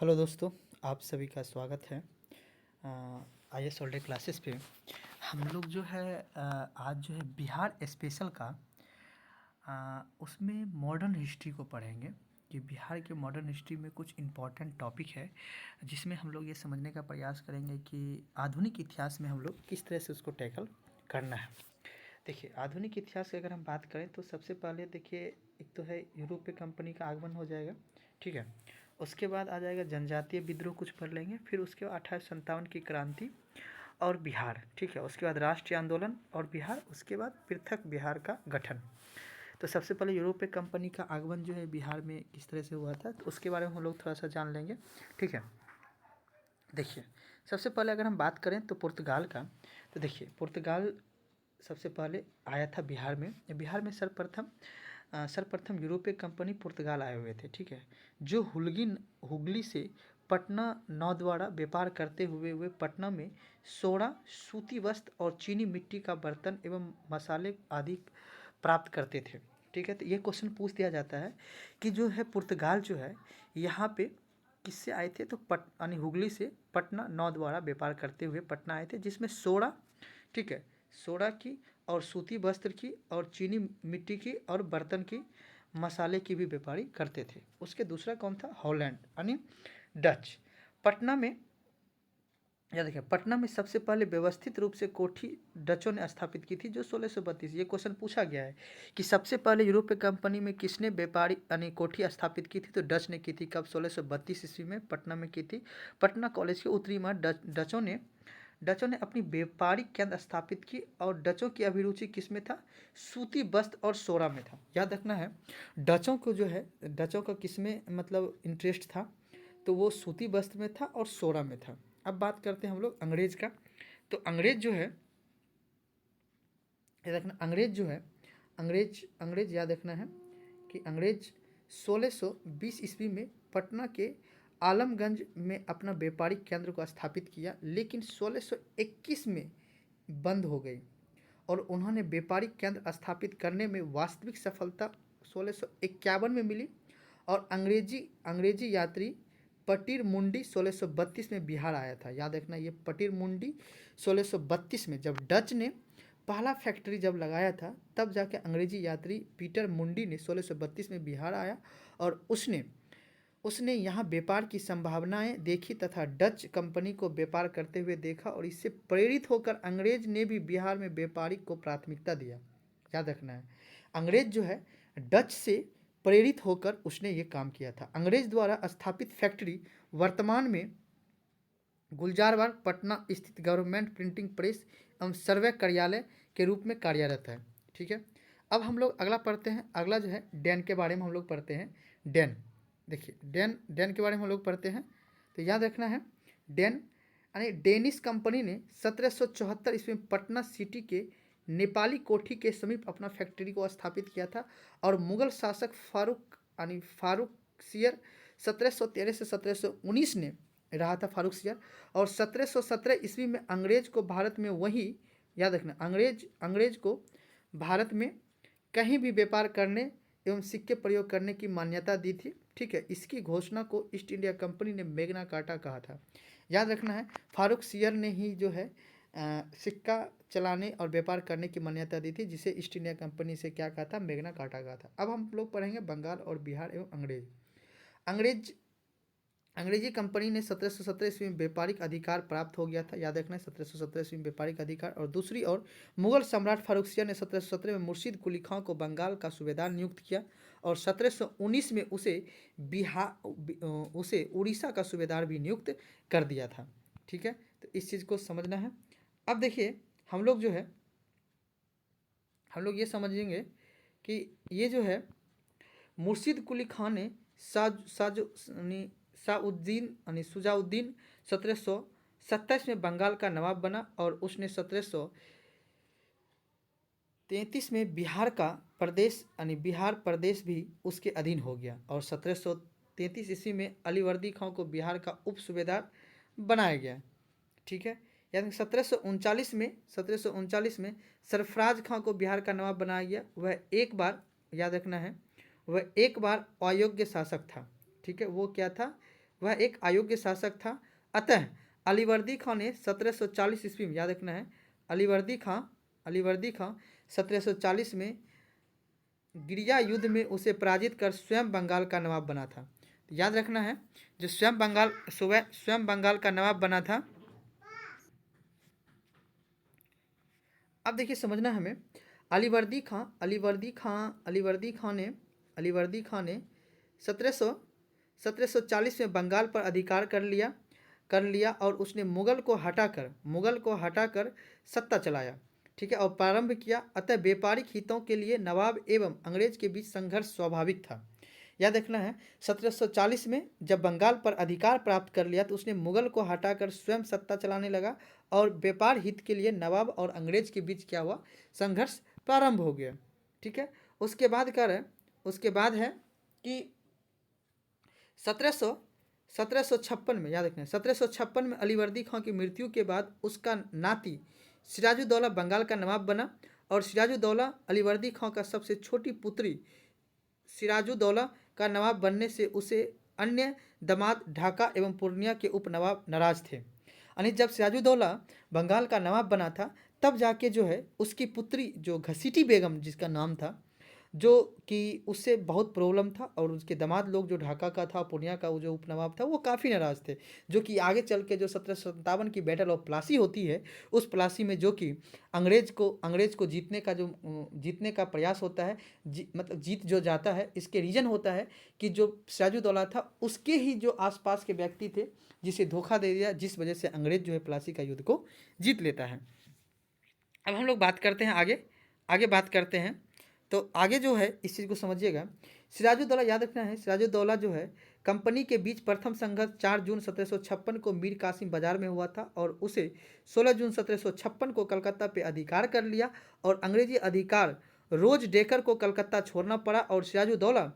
Hello दोस्तों, आप सभी का स्वागत है IAS ऑल डे क्लासेस पे। हम लोग जो है आज जो है बिहार स्पेशल का उसमें मॉडर्न हिस्ट्री को पढ़ेंगे कि बिहार के मॉडर्न हिस्ट्री में कुछ इम्पोर्टेंट टॉपिक है जिसमें हम लोग ये समझने का प्रयास करेंगे कि आधुनिक इतिहास में हम लोग किस तरह से उसको टैकल करना है। देखिए, आधुनिक इतिहास की अगर हम बात करें तो सबसे पहले देखिए, एक तो है यूरोपीय कंपनी का आगमन हो जाएगा, ठीक है। उसके बाद आ जाएगा जनजातीय विद्रोह, कुछ पढ़ लेंगे। फिर उसके बाद 1857 की क्रांति और बिहार, ठीक है। उसके बाद राष्ट्रीय आंदोलन और बिहार, उसके बाद पृथक बिहार का गठन। तो सबसे पहले यूरोपीय कंपनी का आगमन जो है बिहार में किस तरह से हुआ था, तो उसके बारे में हम लोग थोड़ा सा जान लेंगे, ठीक है। देखिए, सबसे पहले अगर हम बात करें तो पुर्तगाल का, तो देखिए पुर्तगाल सबसे पहले आया था बिहार में। बिहार में सर्वप्रथम यूरोपीय कंपनी पुर्तगाल आए हुए थे, ठीक है। जो हुगली से पटना नौ द्वारा व्यापार करते हुए वे पटना में सोना, सूती वस्त्र और चीनी मिट्टी का बर्तन एवं मसाले आदि प्राप्त करते थे, ठीक है। तो ये क्वेश्चन पूछ दिया जाता है कि जो है पुर्तगाल जो है यहाँ पे किससे आए थे, तो यानी हुगली से पटना नौ द्वारा व्यापार करते हुए पटना आए थे, जिसमें सोना, ठीक है, सोडा की और सूती वस्त्र की और चीनी मिट्टी की और बर्तन की, मसाले की भी व्यापारी करते थे। उसके दूसरा कौन था, हॉलैंड यानी डच। पटना में, या देखिए पटना में सबसे पहले व्यवस्थित रूप से कोठी डचों ने स्थापित की थी, जो 1632। ये क्वेश्चन पूछा गया है कि सबसे पहले यूरोपीय कंपनी में किसने व्यापारी यानी कोठी स्थापित की थी, तो डच ने की थी। कब, 1632 ईस्वी में पटना में की थी। पटना कॉलेज के उत्तरी में डचों ने अपनी व्यापारिक केंद्र स्थापित की और डचों की अभिरुचि किस में था, सूती वस्त्र और सोरा में था। याद रखना है, डचों को जो है, डचों का किस में मतलब इंटरेस्ट था, तो वो सूती वस्त्र में था और सोरा में था। अब बात करते हैं हम लोग अंग्रेज का। तो अंग्रेज जो है, याद रखना, अंग्रेज याद रखना है कि अंग्रेज 1620 ईस्वी में पटना के आलमगंज में अपना व्यापारिक केंद्र को स्थापित किया, लेकिन 1621 में बंद हो गई और उन्होंने व्यापारिक केंद्र स्थापित करने में वास्तविक सफलता 1651 में मिली। और अंग्रेजी यात्री पटीर मुंडी 1632 में बिहार आया था। याद रखना, ये पटीर मुंडी 1632 में, जब डच ने पहला फैक्ट्री जब लगाया था, तब जाके अंग्रेजी यात्री पीटर मुंडी ने 1632 में बिहार आया और उसने यहाँ व्यापार की संभावनाएं देखी तथा डच कंपनी को व्यापार करते हुए देखा, और इससे प्रेरित होकर अंग्रेज ने भी बिहार में व्यापारिक को प्राथमिकता दिया। याद रखना है, अंग्रेज जो है डच से प्रेरित होकर उसने ये काम किया था। अंग्रेज द्वारा स्थापित फैक्ट्री वर्तमान में गुलजारबाग पटना स्थित गवर्नमेंट प्रिंटिंग प्रेस एवं सर्वे कार्यालय के रूप में कार्यरत है, ठीक है। अब हम लोग अगला पढ़ते हैं। अगला जो है डैन के बारे में हम लोग पढ़ते हैं। डैन, देखिए डैन के बारे में हम लोग पढ़ते हैं। तो याद रखना है, डैन यानी डेनिश कंपनी ने 1774 ईस्वी में पटना सिटी के नेपाली कोठी के समीप अपना फैक्ट्री को स्थापित किया था। और मुगल शासक फारूक सियर 1713 से 1719 ने रहा था, फारूक सियर। और 1717 ईस्वी में अंग्रेज को भारत में वही, याद रखना, अंग्रेज को भारत में कहीं भी व्यापार करने एवं सिक्के प्रयोग करने की मान्यता दी थी, ठीक है। इसकी घोषणा को ईस्ट इंडिया कंपनी ने मैग्ना कार्टा कहा था। याद रखना है, फारूक सियर ने ही जो है सिक्का चलाने और व्यापार करने की मान्यता दी थी, जिसे ईस्ट इंडिया कंपनी से क्या कहा था, मैग्ना कार्टा कहा था। अब हम लोग पढ़ेंगे बंगाल और बिहार एवं अंग्रेजी कंपनी ने 1717 ईस्वी में व्यापारिक अधिकार प्राप्त हो गया था। याद रखना है, 1717 ईस्वी में व्यापारिक अधिकार। और दूसरी ओर मुगल सम्राट फारूक सियर ने 1717 में मुर्शीद कुली खां को बंगाल का सूबेदार नियुक्त किया और 1719 में उसे उड़ीसा का सूबेदार भी नियुक्त कर दिया था, ठीक है। तो इस चीज़ को समझना है। अब देखिए, हम लोग ये समझेंगे कि ये जो है मुर्शीद कुली खां ने शुजाउद्दीन 1727 में बंगाल का नवाब बना और उसने 1733 में बिहार प्रदेश भी उसके अधीन हो गया। और 1733 ईस्वी में अलीवर्दी खां को बिहार का उप सूबेदार बनाया गया, ठीक है। यानी 1739 में सरफराज खां को बिहार का नवाब बनाया गया। वह एक बार, याद रखना है, वह एक बार अयोग्य शासक था, ठीक है। वो क्या था, वह एक अयोग्य शासक था। अतः अलीवर्दी खां ने 1740 ईस्वी में, याद रखना है, अलीवर्दी खां 1740 में गिरिया युद्ध में उसे पराजित कर स्वयं बंगाल का नवाब बना था। तो याद रखना है, जो स्वयं बंगाल का नवाब बना था। अब देखिए समझना हमें, अलीवर्दी खां ने 1740 में बंगाल पर अधिकार कर लिया और उसने मुगल को हटाकर सत्ता चलाया, ठीक है, और प्रारंभ किया। अतः व्यापारिक हितों के लिए नवाब एवं अंग्रेज के बीच संघर्ष स्वाभाविक था। याद रखना है, 1740 में जब बंगाल पर अधिकार प्राप्त कर लिया तो उसने मुगल को हटाकर स्वयं सत्ता चलाने लगा और व्यापार हित के लिए नवाब और अंग्रेज के बीच क्या हुआ, संघर्ष प्रारंभ हो गया, ठीक है। उसके बाद है कि 1756 में, याद रखना, 1756 में अलीवर्दी खां की मृत्यु के बाद उसका नाती सिराजुद्दौला बंगाल का नवाब बना और सिराजुद्दौला अलीवर्दी खां का सबसे छोटी पुत्री सिराजुद्दौला का नवाब बनने से उसे अन्य दामाद ढाका एवं पूर्णिया के उप नवाब नाराज थे। यानी जब सिराजुद्दौला बंगाल का नवाब बना था तब जाके जो है उसकी पुत्री जो घसीटी बेगम जिसका नाम था, जो कि उससे बहुत प्रॉब्लम था, और उसके दामाद लोग जो ढाका का था, पूर्णिया का वो जो उपनवाब था, वो काफ़ी नाराज़ थे। जो कि आगे चल के जो 1757 की बैटल ऑफ प्लासी होती है, उस प्लासी में जो कि अंग्रेज को जीतने का प्रयास होता है, मतलब जीत जो जाता है, इसके रीज़न होता है कि जो सिराजुद्दौला था उसके ही जो आसपास के व्यक्ति थे जिसे धोखा दे दिया, जिस वजह से अंग्रेज जो है प्लासी का युद्ध को जीत लेता है। अब हम लोग बात करते हैं आगे बात करते हैं। तो आगे जो है इस चीज़ को समझिएगा, सिराजुद्दौला, याद रखना है, सिराजुद्दौला जो है कंपनी के बीच प्रथम संघर्ष 4 जून 1756 को मीर कासिम बाजार में हुआ था और उसे 16 जून 1756 को कलकत्ता पे अधिकार कर लिया और अंग्रेजी अधिकार रोज डेकर को कलकत्ता छोड़ना पड़ा और सिराजुद्दौला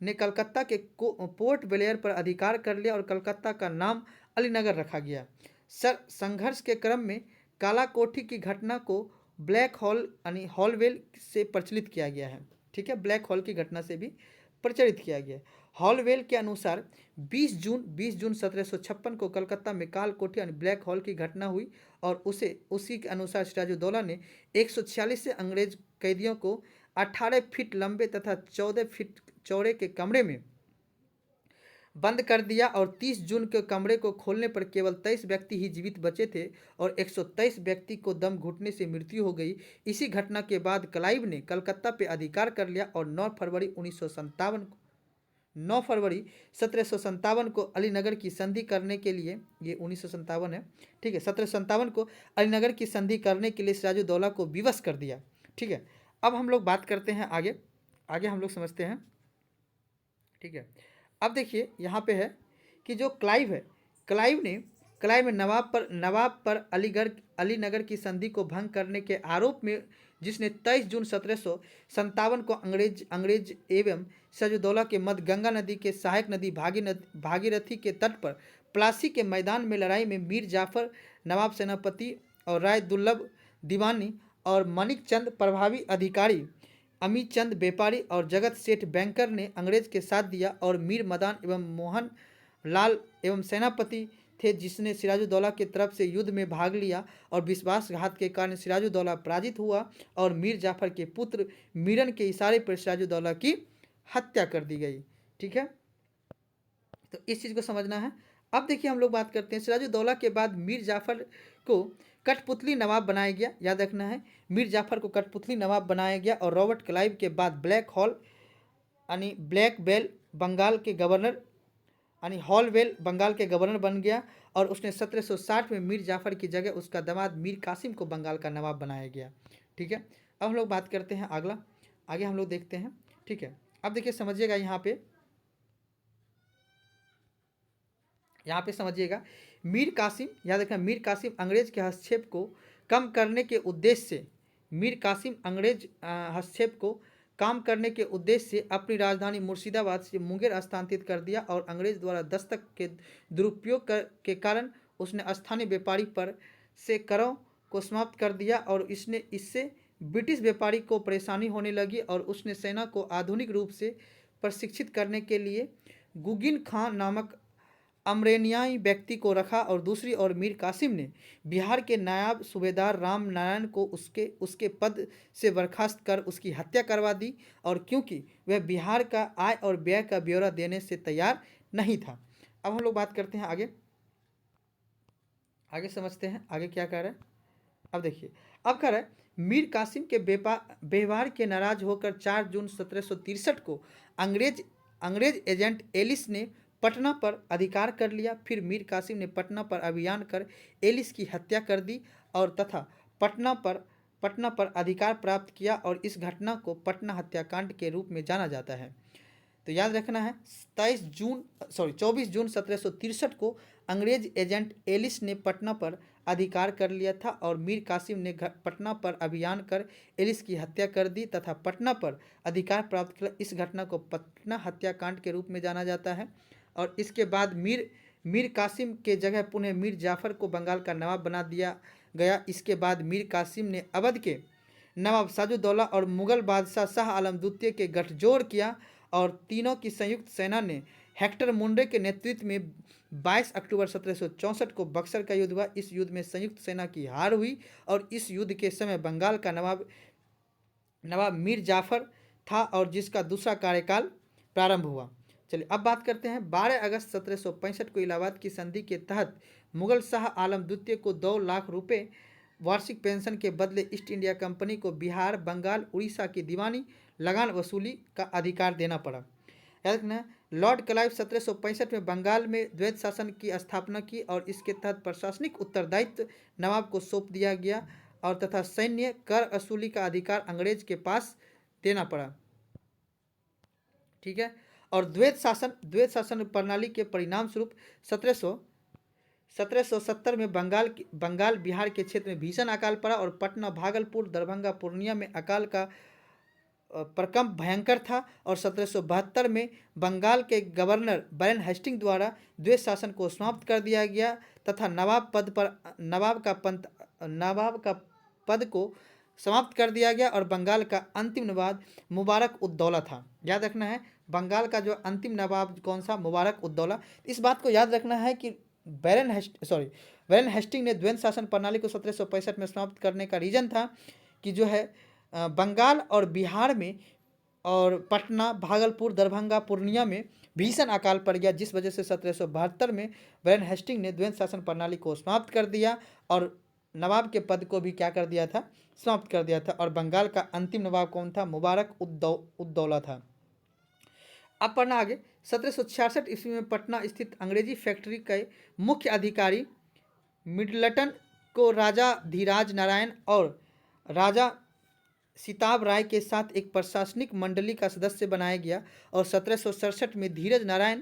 ने कलकत्ता के पोर्ट ब्लेयर पर अधिकार कर लिया और कलकत्ता का नाम अलीनगर रखा गया। संघर्ष के क्रम में काला कोठी की घटना को ब्लैक हॉल यानी हॉलवेल से प्रचलित किया गया है, ठीक है, ब्लैक हॉल की घटना से भी प्रचलित किया गया है। हॉलवेल के अनुसार 20 जून 1756 को कलकत्ता में काल कोठी यानी ब्लैक हॉल की घटना हुई और उसी के अनुसार सिराजुद्दौला ने 146 से अंग्रेज कैदियों को 18 फीट लंबे तथा 14 फीट चौड़े के कमरे में बंद कर दिया और 30 जून के कमरे को खोलने पर केवल 23 व्यक्ति ही जीवित बचे थे और 123 व्यक्ति को दम घुटने से मृत्यु हो गई। इसी घटना के बाद क्लाइव ने कलकत्ता पे अधिकार कर लिया और 9 फरवरी 1757 को अलीनगर की संधि करने के लिए, ये 1957 है, ठीक है, 1757 को अलीनगर की संधि करने के लिए सिराजुद्दौला को विवश कर दिया, ठीक है। अब हम लोग बात करते हैं आगे हम लोग समझते हैं, ठीक है। अब देखिए यहाँ पे है कि जो क्लाइव ने नवाब पर अलीनगर की संधि को भंग करने के आरोप में, जिसने 23 जून 1757 को अंग्रेज एवं सिराजुद्दौला के मध्य गंगा नदी के सहायक नदी भागीरथी के तट पर प्लासी के मैदान में लड़ाई में मीर जाफर नवाब सेनापति और राय दुर्लभ दीवानी और मणिक चंद प्रभावी अधिकारी, अमित चंद व्यापारी और जगत सेठ बैंकर ने अंग्रेज के साथ दिया और मीर मदान एवं मोहन लाल एवं सेनापति थे जिसने सिराजुद्दौला की तरफ से युद्ध में भाग लिया और विश्वासघात के कारण सिराजुद्दौला पराजित हुआ और मीर जाफर के पुत्र मीरन के इशारे पर सिराजुद्दौला की हत्या कर दी गई, ठीक है। तो इस चीज़ को समझना है। अब देखिए हम लोग बात करते हैं, सिराजुद्दौला के बाद मीर जाफर को कठपुतली नवाब बनाया गया, याद रखना है, मीर जाफर को कठपुतली नवाब बनाया गया और रॉबर्ट क्लाइव के बाद ब्लैक बेल बंगाल के गवर्नर यानी हॉलवेल बंगाल के गवर्नर बन गया और उसने 1760 में मीर जाफर की जगह उसका दामाद मीर कासिम को बंगाल का नवाब बनाया गया, ठीक है। अब हम लोग बात करते हैं आगे हम लोग देखते हैं, ठीक है। अब देखिए समझिएगा यहाँ पे समझिएगा, मीर कासिम, याद रखना, मीर कासिम अंग्रेज के हस्तक्षेप को कम करने के उद्देश्य से अपनी राजधानी मुर्शिदाबाद से मुंगेर स्थानांतरित कर दिया और अंग्रेज द्वारा दस्तक के दुरुपयोग के कारण उसने स्थानीय व्यापारी पर से करों को समाप्त कर दिया और इससे ब्रिटिश व्यापारी को परेशानी होने लगी और उसने सेना को आधुनिक रूप से प्रशिक्षित करने के लिए गुगिन खां नामक अमरेनियाई व्यक्ति को रखा और दूसरी ओर मीर कासिम ने बिहार के नायब सूबेदार राम नारायण को उसके पद से बर्खास्त कर उसकी हत्या करवा दी, और क्योंकि वह बिहार का आय और व्यय का ब्यौरा देने से तैयार नहीं था। अब हम लोग बात करते हैं आगे, समझते हैं आगे क्या कह रहे हैं। अब देखिए, अब कह रहा है मीर कासिम के व्यवहार के नाराज होकर 4 जून 1763 को अंग्रेज एजेंट एलिस ने पटना पर अधिकार कर लिया। फिर मीर कासिम ने पटना पर अभियान कर एलिस की हत्या कर दी और तथा पटना पर अधिकार प्राप्त किया, और इस घटना को पटना हत्याकांड के रूप में जाना जाता है। तो याद रखना है 24 जून 1763 को अंग्रेज एजेंट एलिस ने पटना पर अधिकार कर लिया था और मीर कासिम ने पटना पर अभियान कर एलिस की हत्या कर दी तथा पटना पर अधिकार प्राप्त किया। इस घटना को पटना हत्याकांड के रूप में जाना जाता है। और इसके बाद मीर कासिम के जगह पुनः मीर जाफर को बंगाल का नवाब बना दिया गया। इसके बाद मीर कासिम ने अवध के नवाब साजुद्दौला और मुगल बादशाह शाह आलम द्वितीय के गठजोड़ किया, और तीनों की संयुक्त सेना ने हेक्टर मुंडे के नेतृत्व में 22 अक्टूबर 1764 को बक्सर का युद्ध हुआ। इस युद्ध में संयुक्त सेना की हार हुई और इस युद्ध के समय बंगाल का नवाब मीर जाफर था और जिसका दूसरा कार्यकाल प्रारंभ हुआ। चलिए अब बात करते हैं 12 अगस्त 1765 को इलाहाबाद की संधि के तहत मुगल शाह आलम द्वितीय को 2 लाख रुपए वार्षिक पेंशन के बदले ईस्ट इंडिया कंपनी को बिहार, बंगाल, उड़ीसा की दीवानी लगान वसूली का अधिकार देना पड़ा। याद रखना, लॉर्ड क्लाइव 1765 में बंगाल में द्वैत शासन की स्थापना की और इसके तहत प्रशासनिक उत्तरदायित्व नवाब को सौंप दिया गया और तथा सैन्य कर वसूली का अधिकार अंग्रेज के पास देना पड़ा। ठीक है, और द्वैत शासन प्रणाली के परिणाम स्वरूप 1770 में बंगाल बिहार के क्षेत्र में भीषण अकाल पड़ा और पटना, भागलपुर, दरभंगा, पूर्णिया में अकाल का प्रकंप भयंकर था। और 1772 में बंगाल के गवर्नर बैरन हेस्टिंग द्वारा द्वैत शासन को समाप्त कर दिया गया तथा नवाब का पद को समाप्त कर दिया गया और बंगाल का अंतिम नवाब मुबारक उद्दौला था। याद रखना है, बंगाल का जो अंतिम नवाब कौन सा, मुबारक उद्दौला। इस बात को याद रखना है कि बैरन हेस्टिंग ने द्वैत शासन प्रणाली को 1765 में समाप्त करने का रीजन था कि जो है बंगाल और बिहार में और पटना, भागलपुर, दरभंगा, पूर्णिया में भीषण अकाल पड़ गया, जिस वजह से 1772 में बैरन हेस्टिंग ने द्वैत शासन प्रणाली को समाप्त कर दिया और नवाब के पद को भी क्या कर दिया था, समाप्त कर दिया था। और बंगाल का अंतिम नवाब कौन था, मुबारक उद्दौला था। अब पढ़ना आगे, 1766 ईस्वी में पटना स्थित अंग्रेजी फैक्ट्री के मुख्य अधिकारी मिडलटन को राजा धीराज नारायण और राजा सिताब राय के साथ एक प्रशासनिक मंडली का सदस्य बनाया गया और 1767 में धीरज नारायण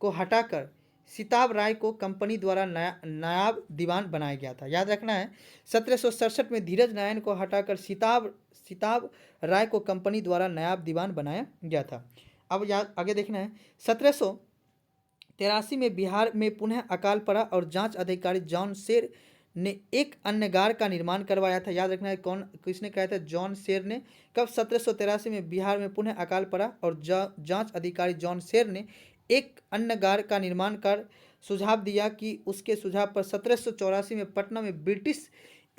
को हटाकर सिताब राय को कंपनी द्वारा नायब दीवान बनाया गया था। याद रखना है, 1767 में धीरज नारायण को हटाकर सिताब राय को कंपनी द्वारा नायब दीवान बनाया गया था। अब याद आगे देखना है, 1783 में बिहार में पुनः अकाल पड़ा और जांच अधिकारी जॉन शेर ने एक अन्नगार का निर्माण करवाया था। याद रखना है, किसने कहा था, जॉन शेर ने। कब, 1783 में बिहार में पुनः अकाल पड़ा और जांच अधिकारी जॉन शेर ने एक अन्नगार का निर्माण कर सुझाव दिया कि उसके सुझाव पर 1784 में पटना में ब्रिटिश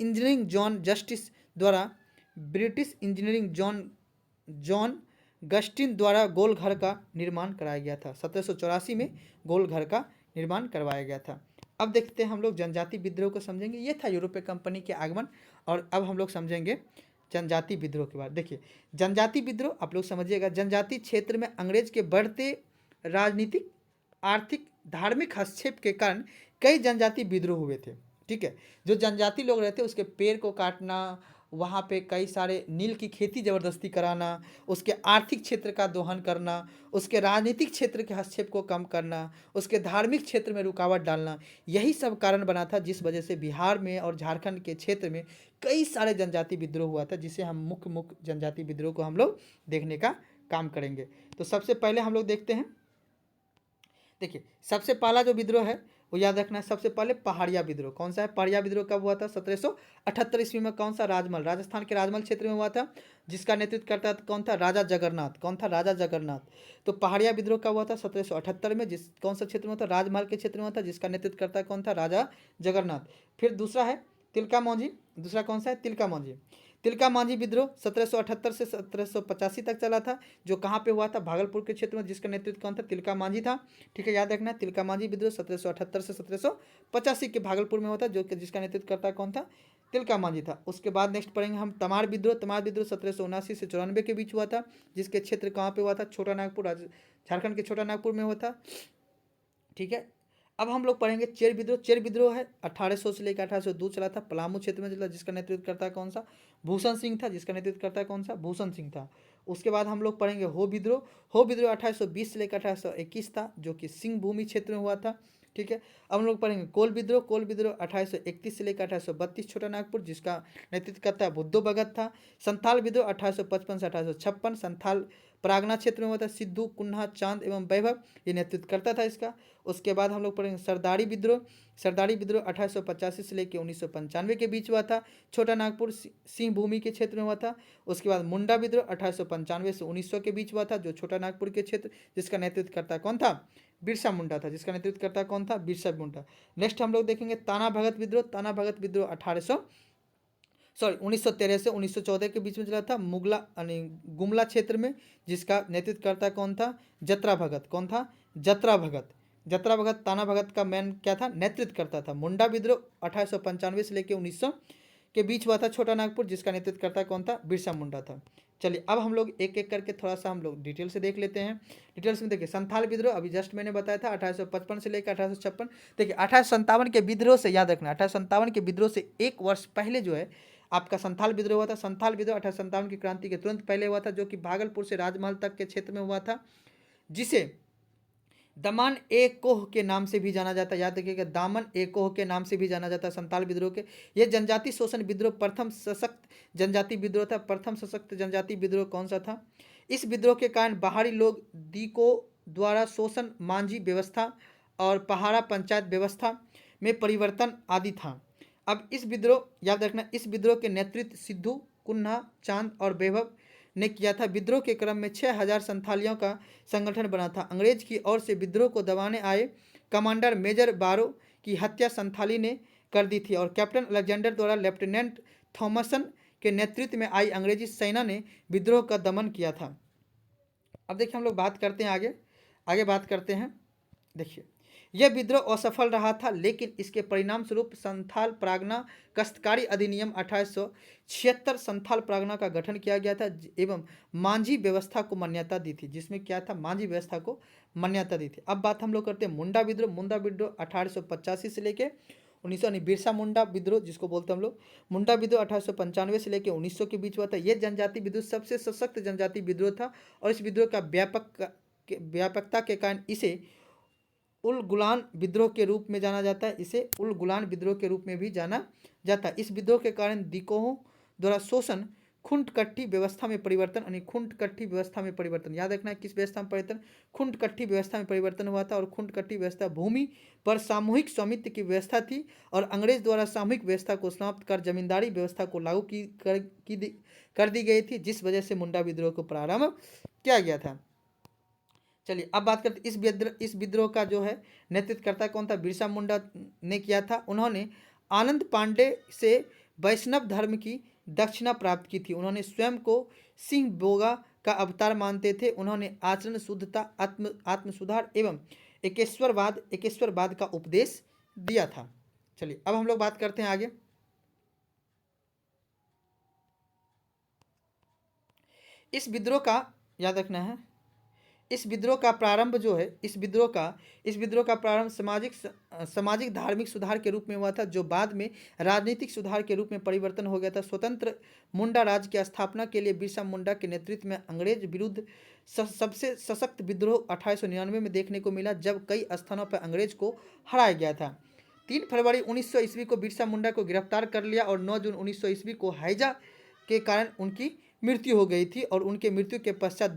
इंजीनियरिंग जॉन गस्टिन द्वारा गोलघर का निर्माण कराया गया था। 1784 में गोलघर का निर्माण करवाया गया था। अब देखते हैं हम लोग जनजाति विद्रोह को समझेंगे। ये था यूरोपीय कंपनी के आगमन, और अब हम लोग समझेंगे जनजाति विद्रोह के बाद। देखिए, जनजाति विद्रोह आप लोग समझिएगा, जनजाति क्षेत्र में अंग्रेज के बढ़ते राजनीतिक, आर्थिक, धार्मिक हस्तक्षेप के कारण कई जनजाति विद्रोह हुए थे। ठीक है, जो जनजाति लोग रहते उसके पेड़ को काटना, वहाँ पे कई सारे नील की खेती ज़बरदस्ती कराना, उसके आर्थिक क्षेत्र का दोहन करना, उसके राजनीतिक क्षेत्र के हस्तक्षेप को कम करना, उसके धार्मिक क्षेत्र में रुकावट डालना, यही सब कारण बना था जिस वजह से बिहार में और झारखंड के क्षेत्र में कई सारे जनजाति विद्रोह हुआ था, जिसे हम मुख्य जनजाति विद्रोह को हम लोग देखने का काम करेंगे। तो सबसे पहले हम लोग देखते हैं, देखिए सबसे पहला जो विद्रोह है वो याद रखना है। सबसे पहले पहाड़िया विद्रोह कौन सा है? पहाड़िया विद्रोह कब हुआ था? 1778 ईस्वी में। कौन सा? राजमहल, राजस्थान के राजमहल क्षेत्र में हुआ था, जिसका नेतृत्व करता था कौन था? राजा जगन्नाथ। कौन था? राजा जगन्नाथ। तो पहाड़िया विद्रोह कब हुआ था? 1778 में। जिस कौन सा क्षेत्र में हुआ था? राजमहल के क्षेत्र में हुआ था, जिसका नेतृत्व करता कौन था? राजा जगन्नाथ। फिर दूसरा है तिलका मांझी। दूसरा कौन सा है? तिलका मांझी। तिलका मांझी विद्रोह 1778 से 1785 तक चला था, जो कहाँ पे हुआ था? भागलपुर के क्षेत्र में, जिसका नेतृत्व कौन था? तिलका मांझी था। ठीक है, याद रखना है। तिलका मांझी विद्रोह 1778 से 1785 के भागलपुर में होता, जो कि जिसका नेतृत्व करता कौन था? तिलका मांझी था। उसके बाद नेक्स्ट पढ़ेंगे हम तमार विद्रोह। तमार विद्रोह 1779 से 94 के बीच हुआ था, जिसके क्षेत्र कहाँ पे हुआ था? छोटा नागपुर, झारखंड के छोटा नागपुर में हुआ था। ठीक है, अब हम लोग पढ़ेंगे चेर विद्रोह। चेर विद्रोह है 1800 से लेकर 1802 चला था, पलामू क्षेत्र में चला, जिसका नेतृत्व करता है कौन सा? भूषण सिंह था, जिसका नेतृत्व करता है कौन सा? भूषण सिंह था। उसके बाद हम लोग पढ़ेंगे हो विद्रोह। हो विद्रोह 1820 से लेकर 1821 था, जो कि सिंह भूमि क्षेत्र में हुआ था। ठीक है, अब हम लोग पढ़ेंगे कोल विद्रोह। कोल विद्रोह 1831 से लेकर 1832 छोटा नागपुर, जिसका नेतृत्व करता है बुद्धो भगत था। संथाल विद्रोह 1855 से 1856 संथाल परागना क्षेत्र में हुआ था, सिद्धू, कुन्हा, चांद एवं वैभव ये नेतृत्व करता था इसका। उसके बाद हम लोग पढ़ेंगे सरदारी विद्रोह। सरदारी विद्रोह 1885 से लेकर 1995 के बीच हुआ था, छोटा नागपुर सिंह भूमि के क्षेत्र में हुआ था। उसके बाद मुंडा विद्रोह 1895 से 1900 के बीच हुआ था, जो छोटा नागपुर के क्षेत्र, जिसका नेतृत्व करता कौन था? बिरसा मुंडा था, जिसका नेतृत्व करता कौन था? बिरसा मुंडा। नेक्स्ट हम लोग देखेंगे ताना भगत विद्रोह। ताना भगत विद्रोह 1913 से 1914 के बीच में चला था, मुगला यानी गुमला क्षेत्र में, जिसका नेतृत्व करता कौन था? जत्रा भगत। कौन था? जत्रा भगत। जत्रा भगत ताना भगत का मैन क्या था? नेतृत्व करता था। मुंडा विद्रोह 1895 से लेकर 1900 के बीच हुआ था, छोटा नागपुर, जिसका नेतृत्व करता कौन था? बिरसा मुंडा था। चलिए अब हम लोग एक एक करके थोड़ा सा हम लोग डिटेल से देख लेते हैं। डिटेल्स में देखिए संथाल विद्रोह अभी जस्ट मैंने बताया था 1855 से लेकर 1856। देखिए 1857 के विद्रोह से, याद रखना 1857 के विद्रोह से एक वर्ष पहले जो है आपका संथाल विद्रोह हुआ था। संथाल विद्रोह 1857 की क्रांति के तुरंत पहले हुआ था, जो कि भागलपुर से राजमहल तक के क्षेत्र में हुआ था, जिसे दमन ए कोह के नाम से भी जाना जाता है। याद रखिएगा, दामन ए कोह के नाम से भी जाना जाता है संथाल विद्रोह के। यह जनजाति शोषण विद्रोह प्रथम सशक्त जनजाति विद्रोह था। प्रथम सशक्त जनजाति विद्रोह कौन सा था? इस विद्रोह के कारण बाहरी लोग दीको द्वारा शोषण, मांझी व्यवस्था और पहाड़ा पंचायत व्यवस्था में परिवर्तन आदि था। अब इस विद्रोह, याद रखना, इस विद्रोह के नेतृत्व सिद्धू, कुन्हा, चांद और वैभव ने किया था। विद्रोह के क्रम में 6000 संथालियों का संगठन बना था। अंग्रेज की ओर से विद्रोह को दबाने आए कमांडर मेजर बारो की हत्या संथाली ने कर दी थी, और कैप्टन अलेक्जेंडर द्वारा लेफ्टिनेंट थॉमसन के नेतृत्व में आई अंग्रेजी सेना ने विद्रोह का दमन किया था। अब देखिए हम लोग बात करते हैं आगे बात करते हैं। देखिए यह विद्रोह असफल रहा था, लेकिन इसके परिणाम स्वरूप संथाल प्रागना कष्टकारी अधिनियम 1876 संथाल प्रागना का गठन किया गया था एवं मांझी व्यवस्था को मान्यता दी थी, जिसमें क्या था? मांझी व्यवस्था को मान्यता दी थी। अब बात हम लोग करते हैं मुंडा विद्रोह। मुंडा विद्रोह 1885 से लेके 1900 बिरसा मुंडा विद्रोह जिसको बोलते हैं हम लोग। मुंडा विद्रोह 1895 से लेकर 1900 के बीच हुआ था। यह जनजाति विद्रोह सबसे सशक्त जनजाति विद्रोह था, और इस विद्रोह का व्यापकता के कारण इसे उल गुलान विद्रोह के रूप में जाना जाता है। इसे उल गुलान विद्रोह के रूप में भी जाना जाता है। इस विद्रोह के कारण दिकोहों द्वारा शोषण, खुंटकट्टी व्यवस्था में परिवर्तन, यानी खुंटकट्टी व्यवस्था में परिवर्तन, याद रखना है किस व्यवस्था में परिवर्तन? खुंटकट्टी व्यवस्था में परिवर्तन हुआ था। और खुंटकट्टी व्यवस्था भूमि पर सामूहिक स्वामित्व की व्यवस्था थी, और अंग्रेज द्वारा सामूहिक व्यवस्था को समाप्त कर जमींदारी व्यवस्था को लागू कर दी गई थी, जिस वजह से मुंडा विद्रोह को प्रारंभ किया गया था। चलिए अब बात करते इस विद्रोह का जो है नेतृत्व करता कौन था? बिरसा मुंडा ने किया था। उन्होंने आनंद पांडे से वैष्णव धर्म की दक्षिणा प्राप्त की थी। उन्होंने स्वयं को सिंह बोगा का अवतार मानते थे। उन्होंने आचरण शुद्धता, आत्म सुधार एवं एकेश्वरवाद का उपदेश दिया था। चलिए अब हम लोग बात करते हैं आगे। इस विद्रोह का, याद रखना है, इस विद्रोह का प्रारंभ जो है, इस विद्रोह का प्रारंभ सामाजिक धार्मिक सुधार के रूप में हुआ था, जो बाद में राजनीतिक सुधार के रूप में परिवर्तन हो गया था। स्वतंत्र मुंडा राज्य की स्थापना के लिए बिरसा मुंडा के नेतृत्व में अंग्रेज विरुद्ध सबसे सशक्त विद्रोह 1899 में देखने को मिला, जब कई स्थानों पर अंग्रेज को हराया गया था। 3 फरवरी 1900 ईस्वी को बिरसा मुंडा को गिरफ्तार कर लिया, और 9 जून 1900 ईस्वी को हैजा के कारण उनकी मृत्यु हो गई थी, और उनके मृत्यु के पश्चात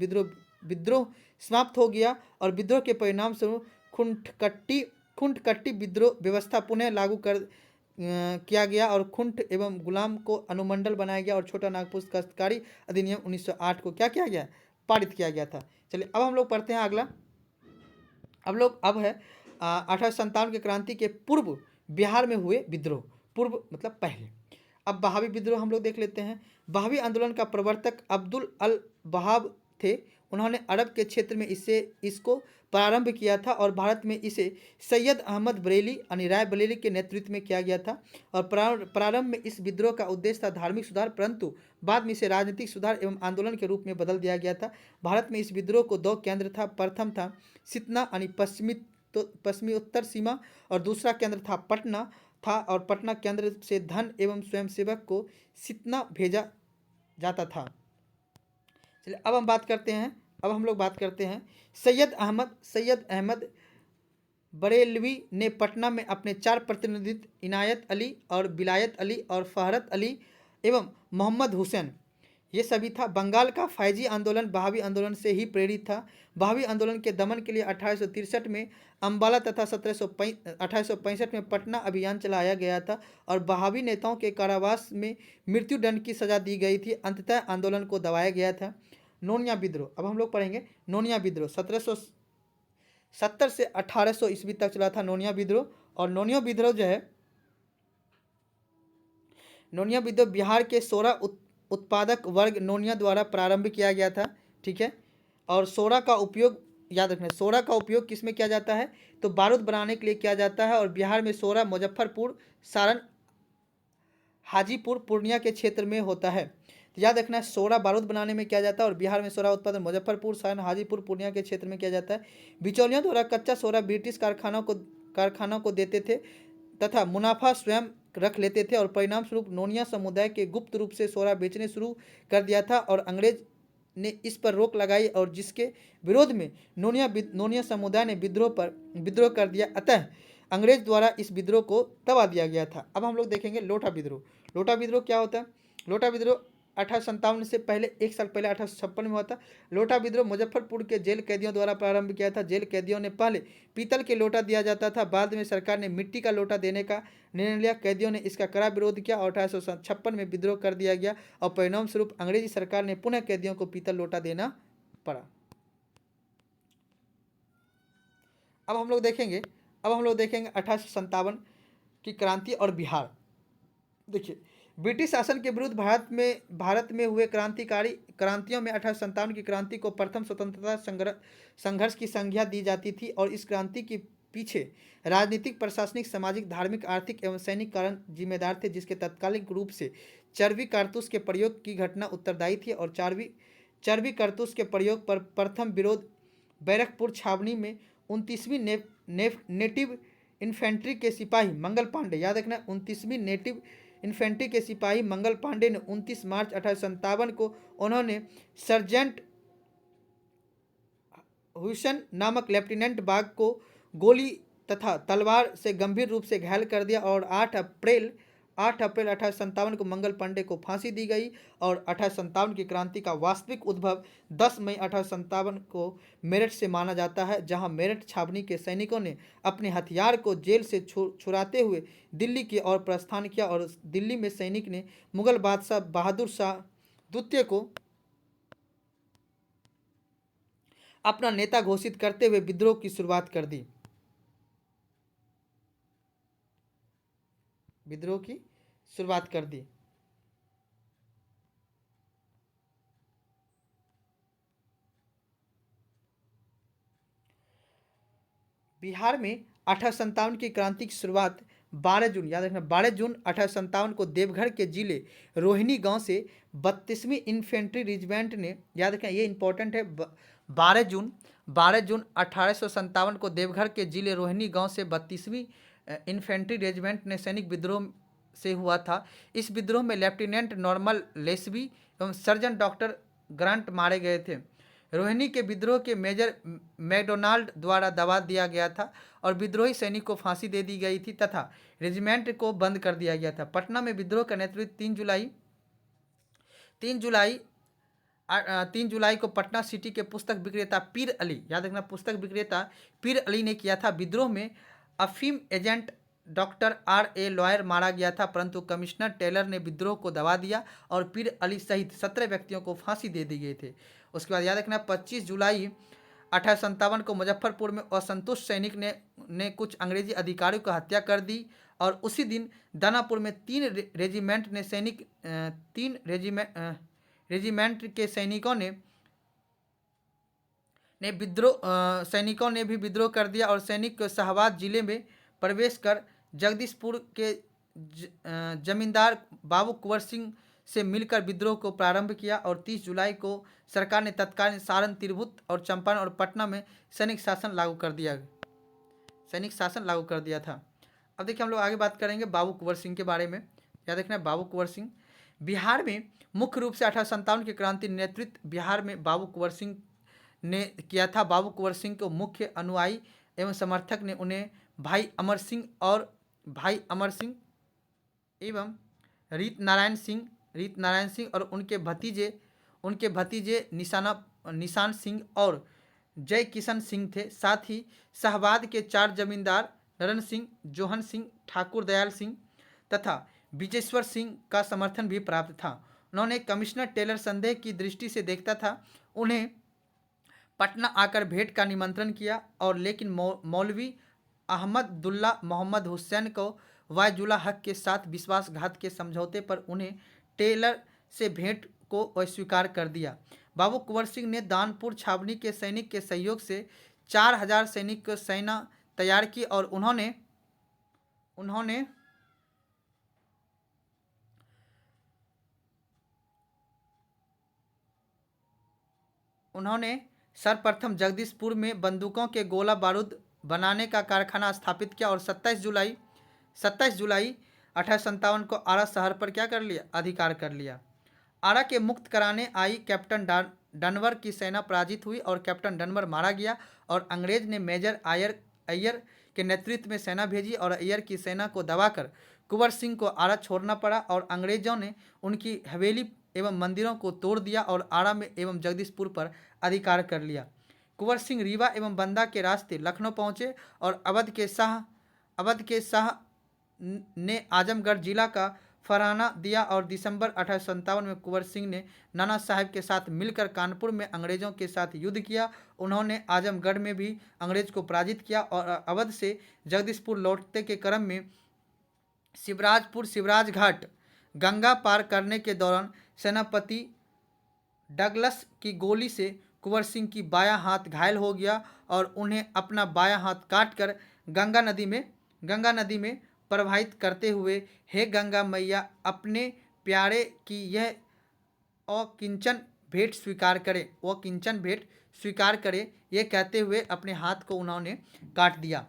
विद्रोह समाप्त हो गया, और विद्रोह के परिणाम स्वरूप खुंट कट्टी विद्रोह व्यवस्था पुनः लागू कर किया गया और खुंट एवं गुलाम को अनुमंडल बनाया गया और छोटा नागपुर काश्तकारी अधिनियम 1908 को क्या किया गया, पारित किया गया था। चलिए अब हम लोग पढ़ते हैं अगला। अब है 1857 की क्रांति के पूर्व बिहार में हुए विद्रोह। पूर्व मतलब पहले। अब बहावी विद्रोह हम लोग देख लेते हैं। बहावी आंदोलन का प्रवर्तक अब्दुल अल बहाब थे। उन्होंने अरब के क्षेत्र में इसको प्रारंभ किया था और भारत में इसे सैयद अहमद बरेली यानी राय बरेली के नेतृत्व में किया गया था। और प्रारंभ में इस विद्रोह का उद्देश्य था धार्मिक सुधार, परंतु बाद में इसे राजनीतिक सुधार एवं आंदोलन के रूप में बदल दिया गया था। भारत में इस विद्रोह को दो केंद्र था। प्रथम था सितना यानी पश्चिमी उत्तर सीमा और दूसरा केंद्र था पटना था और पटना केंद्र से धन एवं स्वयंसेवक को सितना भेजा जाता था। चलिए अब हम लोग बात करते हैं सैयद अहमद बरेलवी ने पटना में अपने 4 प्रतिनिधित्व इनायत अली और विलायत अली और फहरत अली एवं मोहम्मद हुसैन, ये सभी था। बंगाल का फैजी आंदोलन बहावी आंदोलन से ही प्रेरित था। बहावी आंदोलन के दमन के लिए 1863 में अम्बाला तथा 1865 में पटना अभियान चलाया गया था और बहावी नेताओं के कारावास में मृत्युदंड की सजा दी गई थी। अंततः आंदोलन को दबाया गया था। नोनिया विद्रोह, अब हम लोग पढ़ेंगे नोनिया विद्रोह। 1770 से 1800 ईस्वी तक चला था नोनिया विद्रोह। और नोनिया विद्रोह जो है, नोनिया विद्रोह बिहार के 16 उत्पादक वर्ग नोनिया द्वारा प्रारंभ किया गया था। ठीक है। और सोरा का उपयोग याद रखना, सोरा का उपयोग किस में किया जाता है, तो बारूद बनाने के लिए किया जाता है। और बिहार में सोरा मुजफ्फरपुर, सारण, हाजीपुर, पूर्णिया के क्षेत्र में होता है। तो याद रखना सोरा बारूद बनाने में किया जाता है और बिहार में सोरा उत्पादन मुजफ्फरपुर, सारण, हाजीपुर, पूर्णिया के क्षेत्र में किया जाता है। बिचौलियों द्वारा कच्चा सोरा ब्रिटिश कारखानों को देते थे तथा मुनाफा स्वयं रख लेते थे और परिणाम स्वरूप नोनिया समुदाय के गुप्त रूप से सोरा बेचने शुरू कर दिया था और अंग्रेज ने इस पर रोक लगाई और जिसके विरोध में नोनिया समुदाय ने विद्रोह कर दिया। अतः अंग्रेज द्वारा इस विद्रोह को दबा दिया गया था। अब हम लोग देखेंगे लोटा विद्रोह। लोटा विद्रोह क्या होता है? लोटा विद्रोह 1857 से पहले 1 साल पहले 1856 में हुआ था। लोटा विद्रोह मुजफ्फरपुर के जेल कैदियों द्वारा प्रारंभ किया था। जेल कैदियों ने पहले पीतल के लोटा दिया जाता था, बाद में सरकार ने मिट्टी का लोटा देने का निर्णय लिया। कैदियों ने इसका कड़ा विरोध किया और 1856 में विद्रोह कर दिया गया और परिणाम स्वरूप अंग्रेजी सरकार ने पुनः कैदियों को पीतल लोटा देना पड़ा। अब हम लोग देखेंगे 1857 की क्रांति और बिहार। देखिए, ब्रिटिश शासन के विरुद्ध भारत में हुए क्रांतियों में 1857 की क्रांति को प्रथम स्वतंत्रता संघर्ष की संज्ञा दी जाती थी और इस क्रांति के पीछे राजनीतिक, प्रशासनिक, सामाजिक, धार्मिक, आर्थिक एवं सैनिक कारण जिम्मेदार थे, जिसके तत्कालिक रूप से चर्बी कारतूस के प्रयोग की घटना उत्तरदायी थी। और चर्बी कारतूस के प्रयोग पर प्रथम विरोध बैरकपुर छावनी में 29वीं नेटिव इन्फेंट्री के सिपाही मंगल पांडे, याद रखना 29वीं नेटिव इन्फेंट्री के सिपाही मंगल पांडे ने 29 मार्च 1857 को उन्होंने सर्जेंट हुसैन नामक लेफ्टिनेंट बाग को गोली तथा तलवार से गंभीर रूप से घायल कर दिया और 8 अप्रैल 1857 को मंगल पांडे को फांसी दी गई। और 1857 की क्रांति का वास्तविक उद्भव 10 मई 1857 को मेरठ से माना जाता है, जहां मेरठ छावनी के सैनिकों ने अपने हथियार को जेल से छुड़ाते हुए दिल्ली की ओर प्रस्थान किया और दिल्ली में सैनिक ने मुगल बादशाह बहादुर शाह द्वितीय को अपना नेता घोषित करते हुए विद्रोह की शुरुआत कर दी। बिहार में 1857 की क्रांति की शुरुआत 12 जून, याद रखना 12 जून 1857 को देवघर के जिले रोहिणी गांव से 32वीं इन्फेंट्री रेजिमेंट ने, याद रखना ये इंपॉर्टेंट है, 12 जून 1857 को देवघर के जिले रोहिणी गांव से 32वीं इन्फेंट्री रेजिमेंट ने सैनिक विद्रोह से हुआ था। इस विद्रोह में लेफ्टिनेंट नॉर्मल लेस्बी एवं सर्जन डॉक्टर ग्रांट मारे गए थे। रोहिणी के विद्रोह के मेजर मैकडोनाल्ड द्वारा दबा दिया गया था और विद्रोही सैनिक को फांसी दे दी गई थी तथा रेजिमेंट को बंद कर दिया गया था। पटना में विद्रोह का नेतृत्व 3 जुलाई को पटना सिटी के पुस्तक विक्रेता पीर अली, याद रखना पुस्तक विक्रेता पीर अली ने किया था। विद्रोह में अफीम एजेंट डॉक्टर R.A. लॉयर मारा गया था, परंतु कमिश्नर टेलर ने विद्रोह को दबा दिया और पीर अली सहित 17 व्यक्तियों को फांसी दे दी गए थे। उसके बाद याद रखना 25 जुलाई 1857 को मुजफ्फरपुर में असंतुष्ट सैनिक ने कुछ अंग्रेजी अधिकारियों को हत्या कर दी और उसी दिन दानापुर में तीन रेजिमेंट के सैनिकों ने भी विद्रोह कर दिया और सैनिक शाहबाद जिले में प्रवेश कर जगदीशपुर के जमींदार बाबू कुंवर सिंह से मिलकर विद्रोह को प्रारंभ किया और 30 जुलाई को सरकार ने तत्कालीन सारण, तिरहुत और चंपारण और पटना में सैनिक शासन लागू कर दिया था। अब देखिए हम लोग आगे बात करेंगे बाबू कुंवर सिंह के बारे में। याद रखना है बाबू कुंवर सिंह बिहार में मुख्य रूप से 1857 की क्रांति नेतृत्व बिहार में बाबू कुंवर सिंह ने किया था। बाबू कुंवर सिंह को मुख्य अनुयायी एवं समर्थक ने उन्हें भाई अमर सिंह एवं रीत नारायण सिंह और उनके भतीजे निशान सिंह और जय किशन सिंह थे। साथ ही शाहबाद के 4 जमींदार नरन सिंह, जोहन सिंह, ठाकुर दयाल सिंह तथा विजेश्वर सिंह का समर्थन भी प्राप्त था। उन्होंने कमिश्नर टेलर संदेह की दृष्टि से देखता था, उन्हें पटना आकर भेंट का निमंत्रण किया और लेकिन मौलवी अहमदुल्ला मोहम्मद हुसैन को वायजुला हक के साथ विश्वासघात के समझौते पर उन्हें टेलर से भेंट को अस्वीकार कर दिया। बाबू कुंवर सिंह ने दानपुर छावनी के सैनिक के सहयोग से 4000 सैनिक सेना तैयार की और उन्होंने सर्वप्रथम जगदीशपुर में बंदूकों के गोला बारूद बनाने का कारखाना स्थापित किया और 27 जुलाई 1857 को आरा शहर पर अधिकार कर लिया। आरा के मुक्त कराने आई कैप्टन डनवर की सेना पराजित हुई और कैप्टन डनवर मारा गया और अंग्रेज ने मेजर अय्यर के नेतृत्व में सेना भेजी और अय्यर की सेना को दबाकर कुंवर सिंह को आरा छोड़ना पड़ा और अंग्रेजों ने उनकी हवेली एवं मंदिरों को तोड़ दिया और आरा में एवं जगदीशपुर पर अधिकार कर लिया। कुंवर सिंह रीवा एवं बंदा के रास्ते लखनऊ पहुंचे और अवध के शाह ने आजमगढ़ जिला का फरहाना दिया और दिसंबर 1857 में कुंवर सिंह ने नाना साहब के साथ मिलकर कानपुर में अंग्रेजों के साथ युद्ध किया। उन्होंने आजमगढ़ में भी अंग्रेज को पराजित किया और अवध से जगदीशपुर लौटते के क्रम में शिवराज घाट गंगा पार करने के दौरान सेनापति डगलस की गोली से कुंवर सिंह की बायां हाथ घायल हो गया और उन्हें अपना बायां हाथ काटकर गंगा नदी में प्रवाहित करते हुए, हे गंगा मैया अपने प्यारे की यह अकिंचन भेंट स्वीकार करे, ये कहते हुए अपने हाथ को उन्होंने काट दिया।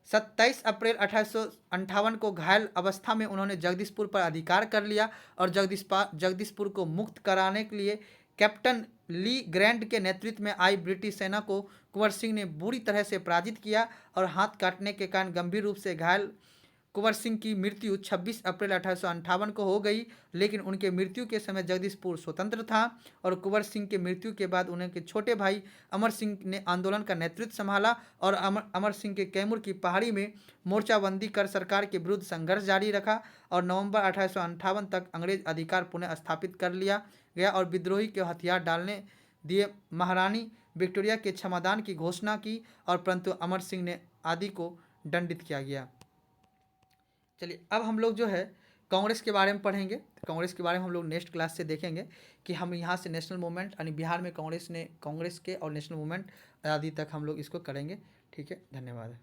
27 अप्रैल 1858 को घायल अवस्था में उन्होंने जगदीशपुर पर अधिकार कर लिया और जगदीशपुर को मुक्त कराने के लिए कैप्टन ली ग्रैंड के नेतृत्व में आई ब्रिटिश सेना को कुंवर सिंह ने बुरी तरह से पराजित किया और हाथ काटने के कारण गंभीर रूप से घायल कुंवर सिंह की मृत्यु 26 अप्रैल 1858 को हो गई, लेकिन उनके मृत्यु के समय जगदीशपुर स्वतंत्र था और कुंवर सिंह के मृत्यु के बाद उनके छोटे भाई अमर सिंह ने आंदोलन का नेतृत्व संभाला और अमर सिंह के कैमूर की पहाड़ी में मोर्चाबंदी कर सरकार के विरुद्ध संघर्ष जारी रखा और नवंबर 1858 तक अंग्रेज अधिकार पुनः स्थापित कर लिया गया और विद्रोही के हथियार डालने दिए। महारानी विक्टोरिया के क्षमादान की घोषणा की और परंतु अमर सिंह ने आदि को दंडित किया गया। चलिए अब हम लोग जो है कांग्रेस के बारे में पढ़ेंगे। कांग्रेस के बारे में हम लोग नेक्स्ट क्लास से देखेंगे कि हम यहाँ से नेशनल मूवमेंट यानी बिहार में कांग्रेस के और नेशनल मूवमेंट आदि तक हम लोग इसको करेंगे। ठीक है, धन्यवाद।